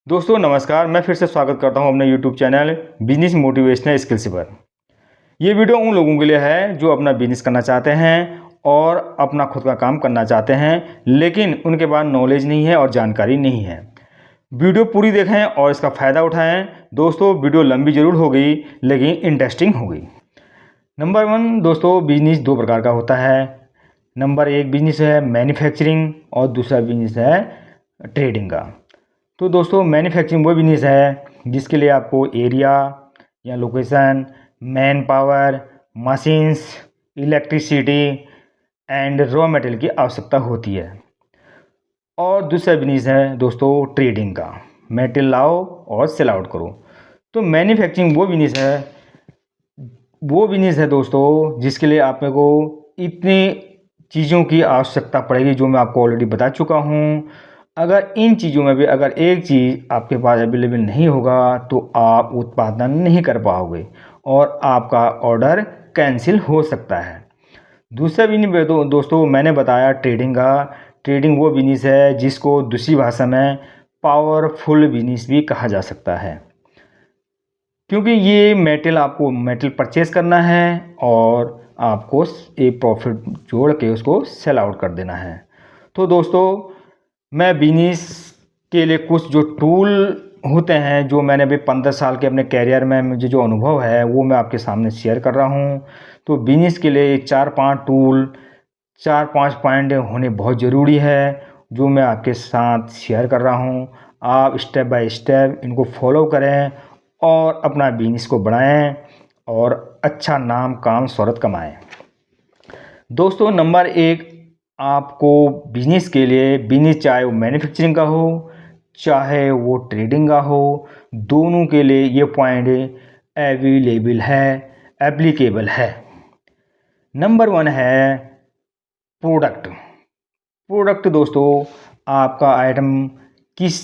दोस्तों नमस्कार, मैं फिर से स्वागत करता हूं अपने YouTube channel business motivational skills पर। ये वीडियो उन लोगों के लिए है जो अपना बिजनेस करना चाहते हैं और अपना खुद का काम करना चाहते हैं, लेकिन उनके पास नॉलेज नहीं है और जानकारी नहीं है। वीडियो पूरी देखें और इसका फ़ायदा उठाएं। दोस्तों वीडियो लंबी ज़रूर हो गई लेकिन इंटरेस्टिंग हो गई। नंबर 1 दोस्तों, बिजनेस दो प्रकार का होता है। नंबर 1 बिजनेस है मैन्युफैक्चरिंग और दूसरा बिजनेस है ट्रेडिंग का। तो दोस्तों मैन्युफैक्चरिंग वो बिजनेस है जिसके लिए आपको एरिया या location, man power, machines, electricity and raw material की आवश्यकता होती है। और दूसरा बिजनेस है दोस्तों ट्रेडिंग का, मेटेरियल लाओ और सेल आउट करो। तो मैन्युफैक्चरिंग वो बिजनेस है दोस्तों जिसके लिए आप को इतनी चीज़ों की आवश्यकता पड़ेगी जो मैं आपको ऑलरेडी बता चुका हूँ। अगर इन चीज़ों में भी अगर एक चीज़ आपके पास अवेलेबल नहीं होगा तो आप उत्पादन नहीं कर पाओगे और आपका ऑर्डर कैंसिल हो सकता है। दूसरा बिजनेस दोस्तों मैंने बताया ट्रेडिंग का। ट्रेडिंग वो बिजनेस है जिसको दूसरी भाषा में पावरफुल बिजनेस भी कहा जा सकता है, क्योंकि ये आपको मेटेरियल परचेज करना है और आपको एक प्रॉफिट जोड़ के उसको सेल आउट कर देना है। तो दोस्तों मैं बिजनेस के लिए कुछ जो टूल होते हैं जो मैंने अभी 15 साल के अपने कैरियर में मुझे जो अनुभव है वो मैं आपके सामने शेयर कर रहा हूँ। तो बिजनेस के लिए 4-5 टूल, 4-5 पॉइंट होने बहुत ज़रूरी है जो मैं आपके साथ शेयर कर रहा हूँ। आप स्टेप बाय स्टेप इनको फॉलो करें और अपना बिजनेस को बढ़ाएं और अच्छा नाम, काम, शोहरत कमाएं। दोस्तों नंबर 1, आपको बिजनेस के लिए बिजनेस चाहे वो मैन्युफैक्चरिंग का हो चाहे वो ट्रेडिंग का हो, दोनों के लिए ये पॉइंट अवेलेबल है, एप्लीकेबल है। नंबर 1 है प्रोडक्ट। प्रोडक्ट दोस्तों आपका आइटम किस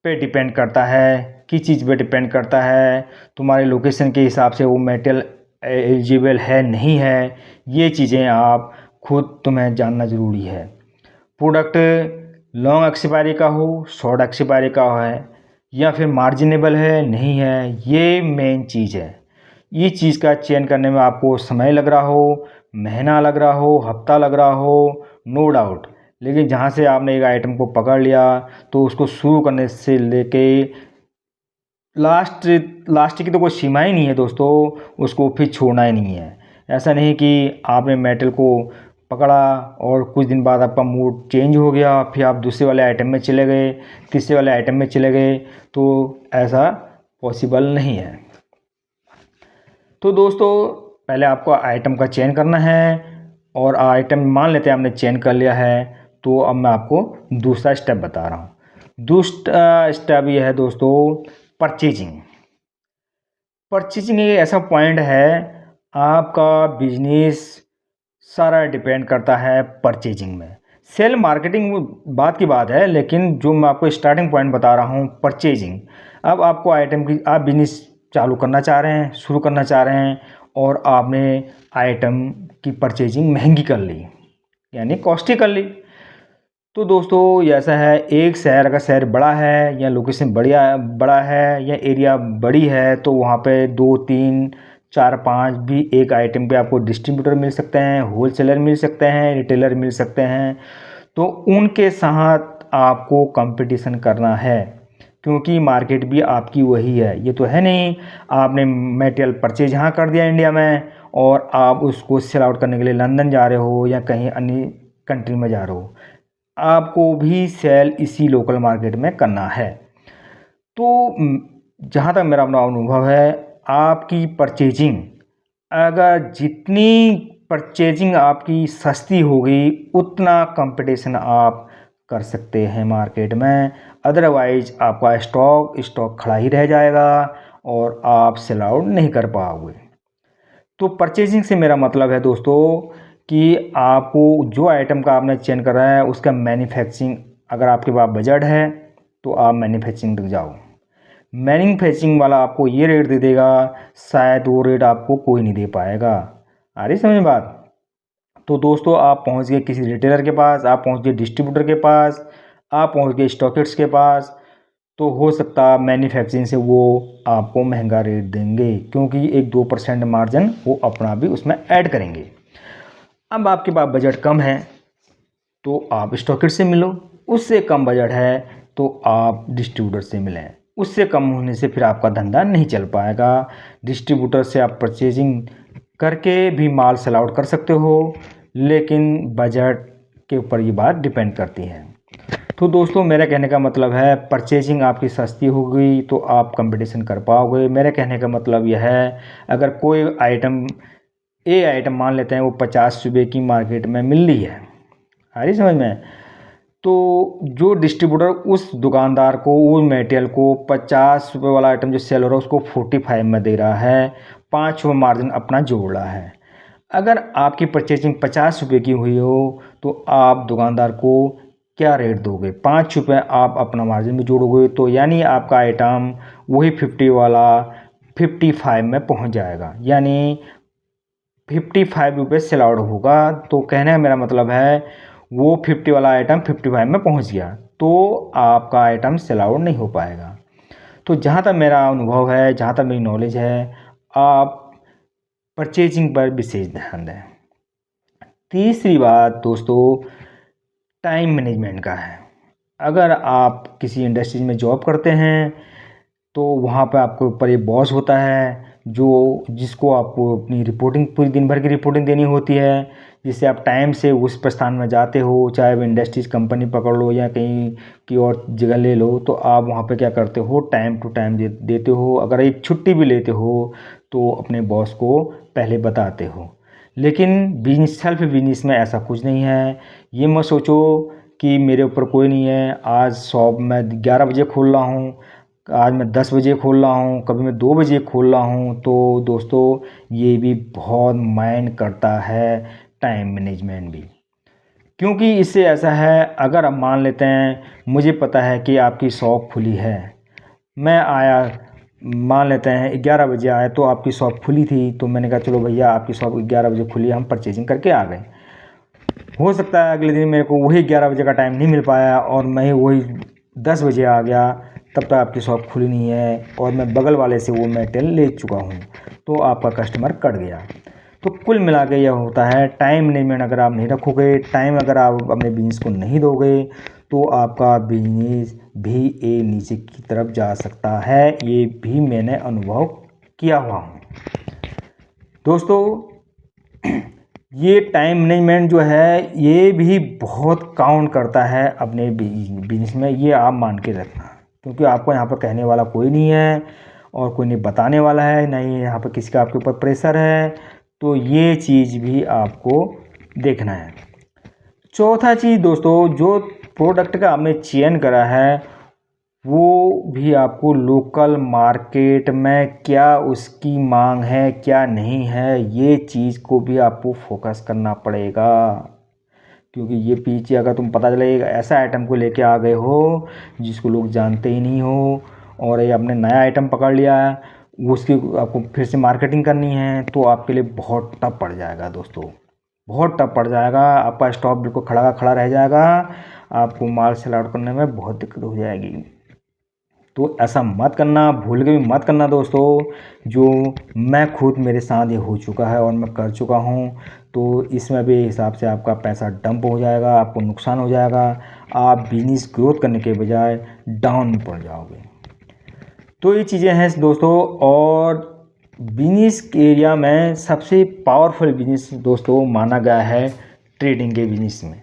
पे डिपेंड करता है, किस चीज़ पे डिपेंड करता है, तुम्हारे लोकेशन के हिसाब से वो मेटेरियल एलिजिबल है नहीं है, ये चीज़ें आप खुद तुम्हें जानना ज़रूरी है। प्रोडक्ट लॉन्ग एक्सपायरी का हो, शॉर्ट एक्सपायरी का है या फिर मार्जिनेबल है नहीं है, ये मेन चीज़ है। ये चीज़ का चयन करने में आपको समय लग रहा हो, महीना लग रहा हो, हफ्ता लग रहा हो, नो डाउट, लेकिन जहाँ से आपने एक आइटम को पकड़ लिया तो उसको शुरू करने से लेके लास्ट की तो कोई सीमा ही नहीं है दोस्तों, उसको फिर छोड़ना ही नहीं है। ऐसा नहीं कि आपने मेटल को पकड़ा और कुछ दिन बाद आपका मूड चेंज हो गया, फिर आप दूसरे वाले आइटम में चले गए, तीसरे वाले आइटम में चले गए, तो ऐसा पॉसिबल नहीं है। तो दोस्तों पहले आपको आइटम का चयन करना है और आइटम मान लेते हैं आपने चयन कर लिया है, तो अब मैं आपको दूसरा स्टेप बता रहा हूँ। दूसरा स्टेप ये है दोस्तों परचेजिंग। परचेजिंग एक ऐसा पॉइंट है, आपका बिजनेस सारा डिपेंड करता है परचेजिंग में। सेल मार्केटिंग बात की बात है, लेकिन जो मैं आपको स्टार्टिंग पॉइंट बता रहा हूँ परचेजिंग। अब आपको आइटम की आप बिजनेस चालू करना चाह रहे हैं, शुरू करना चाह रहे हैं और आपने आइटम की परचेजिंग महंगी कर ली, यानी कॉस्टली कर ली। तो दोस्तों ये ऐसा है, एक शहर अगर शहर बड़ा है या लोकेशन बड़ा है या एरिया बड़ी है तो वहाँ पे 2-3, 4-5 भी एक आइटम पे आपको डिस्ट्रीब्यूटर मिल सकते हैं, होलसेलर मिल सकते हैं, रिटेलर मिल सकते हैं। तो उनके साथ आपको कंपटीशन करना है, क्योंकि मार्केट भी आपकी वही है। ये तो है नहीं आपने मटेरियल परचेज यहाँ कर दिया इंडिया में और आप उसको सेल आउट करने के लिए लंदन जा रहे हो या कहीं अन्य कंट्री में जा रहे हो, आपको भी सेल इसी लोकल मार्केट में करना है। तो जहाँ तक मेरा अपना अनुभव है, आपकी परचेजिंग अगर जितनी परचेजिंग आपकी सस्ती होगी उतना कंपटीशन आप कर सकते हैं मार्केट में, अदरवाइज आपका स्टॉक खड़ा ही रह जाएगा और आप सेल आउट नहीं कर पाओगे। तो परचेजिंग से मेरा मतलब है दोस्तों कि आपको जो आइटम का आपने चयन करा है उसका मैन्युफैक्चरिंग, अगर आपके पास बजट है तो आप मैन्युफैक्चरिंग तक जाओ। मैन्युफैक्चरिंग वाला आपको ये रेट दे देगा, शायद वो रेट आपको कोई नहीं दे पाएगा। आ रही समझ में बात? तो दोस्तों आप पहुंच गए किसी रिटेलर के पास, आप पहुंच गए डिस्ट्रीब्यूटर के पास, आप पहुंच गए स्टॉकिस्ट के पास, तो हो सकता मैन्युफैक्चरिंग से वो आपको महंगा रेट देंगे, क्योंकि 1-2% मार्जिन वो अपना भी उसमें ऐड करेंगे। अब आपके पास बजट कम है तो आप स्टॉकिस्ट से मिलो, उससे कम बजट है तो आप डिस्ट्रीब्यूटर से मिलें, उससे कम होने से फिर आपका धंधा नहीं चल पाएगा। डिस्ट्रीब्यूटर से आप परचेजिंग करके भी माल सेल आउट कर सकते हो, लेकिन बजट के ऊपर ये बात डिपेंड करती है। तो दोस्तों मेरा कहने का मतलब है, परचेजिंग आपकी सस्ती हो गई तो आप कंपटीशन कर पाओगे। मेरे कहने का मतलब यह है, अगर कोई आइटम मान लेते हैं वो 50 रुपये की मार्केट में मिल रही है, आ रही समझ में, तो जो डिस्ट्रीब्यूटर उस दुकानदार को उस मटेरियल को 50 रुपये वाला आइटम जो सेल हो रहा है उसको 45 में दे रहा है, 5 रुपये मार्जिन अपना जोड़ रहा है। अगर आपकी परचेजिंग 50 रुपये की हुई हो तो आप दुकानदार को क्या रेट दोगे? 5 रुपये आप अपना मार्जिन में जोड़ोगे, तो यानी आपका आइटम वही 50 वाला 55 में पहुंच जाएगा, यानी 55 रुपये सेल आउट होगा। तो कहने का मेरा मतलब है, वो 50 वाला आइटम 55 में पहुंच गया तो आपका आइटम सेल आउट नहीं हो पाएगा। तो जहाँ तक मेरा अनुभव है, जहाँ तक मेरी नॉलेज है, आप परचेजिंग पर विशेष ध्यान दें। तीसरी बात दोस्तों टाइम मैनेजमेंट का है। अगर आप किसी इंडस्ट्रीज में जॉब करते हैं तो वहाँ पे आपके ऊपर एक बॉस होता है जिसको आपको अपनी रिपोर्टिंग, पूरी दिन भर की रिपोर्टिंग देनी होती है, जिससे आप टाइम से उस प्रस्थान में जाते हो, चाहे वो इंडस्ट्रीज कंपनी पकड़ लो या कहीं की और जगह ले लो, तो आप वहाँ पे क्या करते हो, टाइम टू टाइम देते हो। अगर एक छुट्टी भी लेते हो तो अपने बॉस को पहले बताते हो। लेकिन सेल्फ बिजनेस में ऐसा कुछ नहीं है। ये मत सोचो कि मेरे ऊपर कोई नहीं है, आज शॉप मैं 11 बजे खोल रहा हूँ, आज मैं 10 बजे खोल रहा हूँ, कभी मैं 2 बजे खोल रहा हूँ। तो दोस्तों ये भी बहुत मायने करता है, टाइम मैनेजमेंट भी। क्योंकि इससे ऐसा है, अगर आप मान लेते हैं मुझे पता है कि आपकी शॉप खुली है, मैं आया, मान लेते हैं 11 बजे आया तो आपकी शॉप खुली थी, तो मैंने कहा चलो भैया आपकी शॉप 11 बजे खुली है, हम परचेजिंग करके आ गए। हो सकता है अगले दिन मेरे को वही 11 बजे का टाइम नहीं मिल पाया और मैं वही 10 बजे आ गया, तब तक आपकी शॉप खुली नहीं है और मैं बगल वाले से वो मटेरियल ले चुका हूँ, तो आपका कस्टमर कट गया। तो कुल मिला के यह होता है, टाइम मैनेजमेंट अगर आप नहीं रखोगे, टाइम अगर आप अपने बिजनेस को नहीं दोगे, तो आपका बिजनेस भी नीचे की तरफ जा सकता है। ये भी मैंने अनुभव किया हुआ हूँ दोस्तों। ये टाइम मैनेजमेंट जो है ये भी बहुत काउंट करता है अपने बिजनेस में, ये आप मान के रखना, क्योंकि आपको यहाँ पर कहने वाला कोई नहीं है और कोई नहीं बताने वाला है, नहीं यहाँ पर किसी का आपके ऊपर प्रेशर है, तो ये चीज़ भी आपको देखना है। चौथा चीज़ दोस्तों, जो प्रोडक्ट का आपने चयन करा है वो भी आपको लोकल मार्केट में क्या उसकी मांग है क्या नहीं है, ये चीज़ को भी आपको फोकस करना पड़ेगा। क्योंकि ये पीछे अगर तुम पता चले ऐसा आइटम को लेके आ गए हो जिसको लोग जानते ही नहीं हो और ये आपने नया आइटम पकड़ लिया है, उसकी आपको फिर से मार्केटिंग करनी है, तो आपके लिए बहुत टफ पड़ जाएगा दोस्तों, बहुत टफ पड़ जाएगा। आपका स्टॉक बिल्कुल खड़ा का खड़ा रह जाएगा, आपको माल सेल आउट करने में बहुत दिक्कत हो जाएगी। तो ऐसा मत करना, भूल के भी मत करना दोस्तों, जो मैं खुद मेरे साथ ये हो चुका है और मैं कर चुका हूँ। तो इसमें भी हिसाब से आपका पैसा डंप हो जाएगा, आपको नुकसान हो जाएगा, आप बिजनेस ग्रोथ करने के बजाय डाउन में पड़ जाओगे। तो ये चीज़ें हैं दोस्तों। और बिजनेस के एरिया में सबसे पावरफुल बिजनेस दोस्तों माना गया है ट्रेडिंग के बिजनेस में।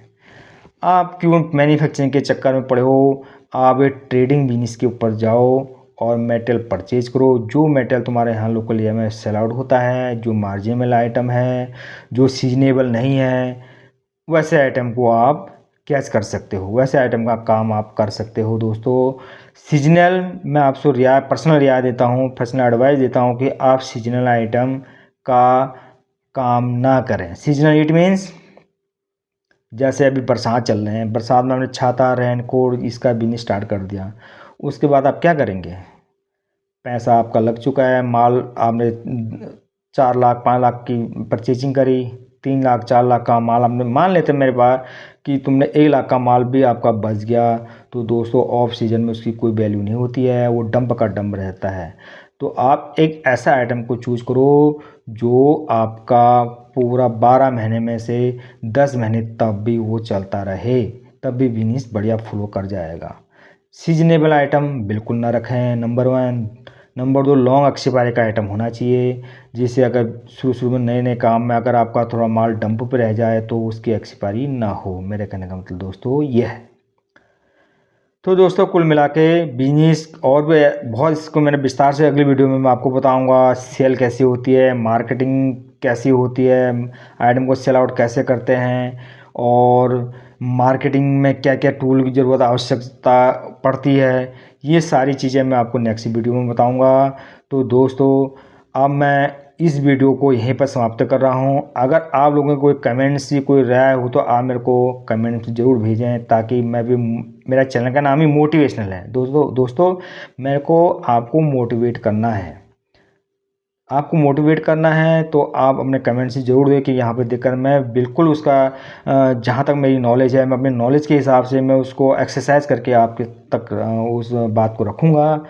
आप क्यों मैन्युफैक्चरिंग के चक्कर में पड़े हो, आप ट्रेडिंग बिजनेस के ऊपर जाओ और मेटेरियल परचेज करो। जो मेटेरियल तुम्हारे यहाँ लोकल एरिया में सेल आउट होता है, जो मार्जिनल आइटम है, जो सीजनेबल नहीं है, वैसे आइटम को आप कैच कर सकते हो, वैसे आइटम का काम आप कर सकते हो दोस्तों। सीजनल मैं आपको पर्सनल रियायत देता हूँ, पर्सनल एडवाइस देता हूँ कि आप सीजनल आइटम का काम ना करें। सीजनल इट मीन्स जैसे अभी बरसात चल रहे हैं, बरसात में हमने छाता रेनकोट इसका बिजनेस स्टार्ट कर दिया, उसके बाद आप क्या करेंगे? पैसा आपका लग चुका है, माल आपने 4 लाख 5 लाख की परचेजिंग करी, 3 लाख 4 लाख का माल हमने मान लेते मेरे पास कि तुमने 1 लाख का माल भी आपका बच गया, तो दोस्तों ऑफ सीजन में उसकी कोई वैल्यू नहीं होती है, वो डंप का डंप रहता है। तो आप एक ऐसा आइटम को चूज़ करो जो आपका पूरा 12 महीने में से 10 महीने तब भी वो चलता रहे, तब भी बिजनेस बढ़िया फ्लो कर जाएगा। सीजनेबल आइटम बिल्कुल ना रखें, नंबर 1। नंबर 2, लॉन्ग एक्सपायरी का आइटम होना चाहिए, जिससे अगर शुरू में नए काम में अगर आपका थोड़ा माल डंप पे रह जाए तो उसकी एक्सपायरी ना हो। मेरे कहने का मतलब दोस्तों ये है। तो दोस्तों कुल मिला के बिजनेस और भी बहुत, इसको मैंने विस्तार से अगली वीडियो में मैं आपको बताऊंगा सेल कैसी होती है, मार्केटिंग कैसी होती है, आइटम को सेल आउट कैसे करते हैं, और मार्केटिंग में क्या क्या टूल की ज़रूरत आवश्यकता पड़ती है। ये सारी चीज़ें मैं आपको नेक्स्ट वीडियो में बताऊंगा। तो दोस्तों अब मैं इस वीडियो को यहीं पर समाप्त कर रहा हूं। अगर आप लोगों को कोई कमेंट्स या कोई राय हो तो आप मेरे को कमेंट्स ज़रूर भेजें, ताकि मैं भी, मेरा चैनल का नाम ही मोटिवेशनल है दोस्तों मेरे को आपको मोटिवेट करना है। आपको मोटिवेट करना है तो आप अपने कमेंट से ज़रूर दें कि यहाँ पे देखकर मैं बिल्कुल उसका जहाँ तक मेरी नॉलेज है मैं अपने नॉलेज के हिसाब से मैं उसको एक्सरसाइज करके आपके तक उस बात को रखूँगा।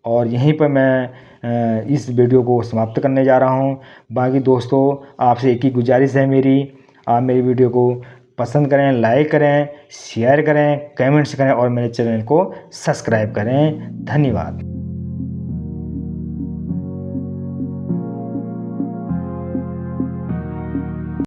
और यहीं पर मैं इस वीडियो को समाप्त करने जा रहा हूँ। बाकी दोस्तों आपसे एक ही गुजारिश है मेरी, आप मेरी वीडियो को पसंद करें, लाइक करें, शेयर करें, कमेंट्स करें और मेरे चैनल को सब्सक्राइब करें। धन्यवाद।